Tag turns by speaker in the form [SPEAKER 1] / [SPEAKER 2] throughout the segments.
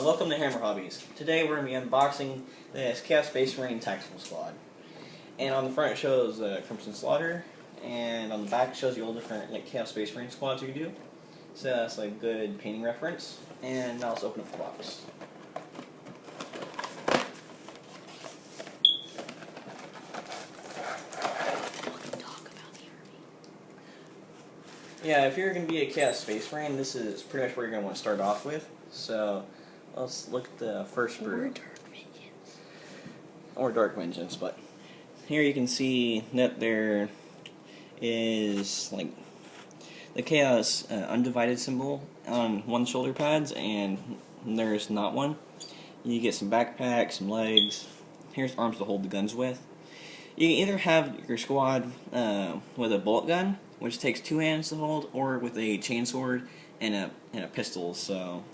[SPEAKER 1] Welcome to Hammer Hobbies. Today we're going to be unboxing this Chaos Space Marine Tactical Squad. And on the front it shows Crimson Slaughter, and on the back it shows you all different Chaos Space Marine squads you can do. So that's like good painting reference. And now let's open up the box. Yeah, if you're going to be a Chaos Space Marine, this is pretty much where you're going to want to start off with. So let's look at the first brew. Or Dark Vengeance, but here you can see that there is like the Chaos Undivided symbol on one shoulder pads, and there's not one. You get some backpack, some legs. Here's arms to hold the guns with. You can either have your squad with a bolt gun, which takes 2 hands to hold, or with a chainsword and a pistol. So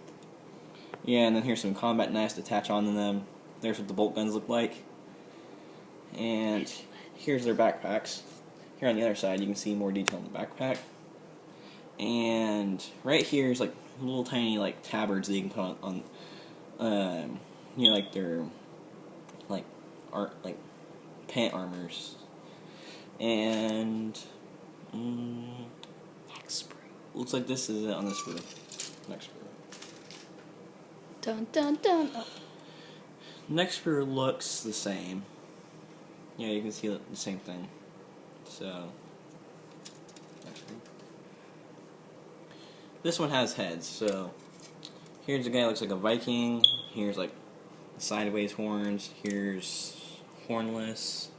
[SPEAKER 1] yeah, and then here's some combat knives to attach onto them. There's what the bolt guns look like. And here's their backpacks. Here on the other side, you can see more detail in the backpack. And right here is like little tiny like tabards that you can put on you know, like their like pant armors. And
[SPEAKER 2] next sprue.
[SPEAKER 1] Looks like this is it on this sprue. Next sprue.
[SPEAKER 2] Dun dun dun. Oh.
[SPEAKER 1] Next sprue looks the same. Yeah, you can see the same thing. So, next sprue. This one has heads. So, here's a guy that looks like a Viking. Here's like sideways horns. Here's hornless.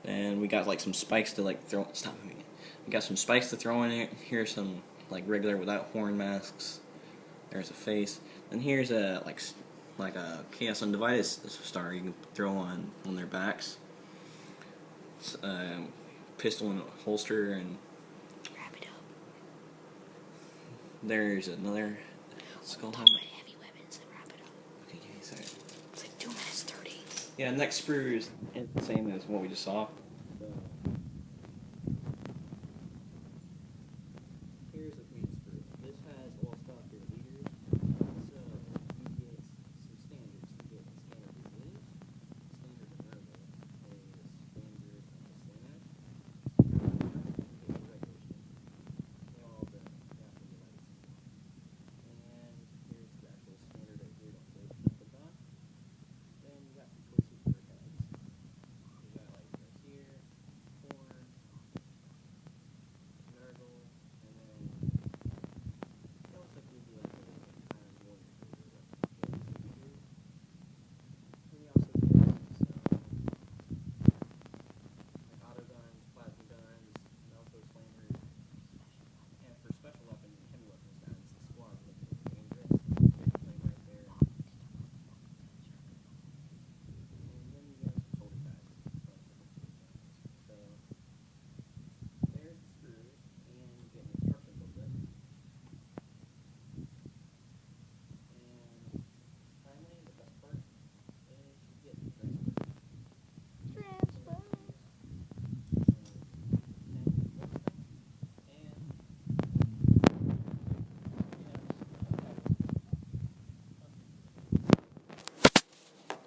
[SPEAKER 1] And we got like some spikes to like throw. Stop moving it. We got some spikes to throw in it. Here's some like regular without horn masks. There's a face. And here's a like a Chaos Undivided star you can throw on their backs. Pistol and a holster, and
[SPEAKER 2] wrap it up.
[SPEAKER 1] There's another skull helmet.
[SPEAKER 2] Heavy weapons and wrap it up.
[SPEAKER 1] Okay, give me a second.
[SPEAKER 2] It's like 2 minutes 30.
[SPEAKER 1] Yeah, next sprue is the same as what we just saw.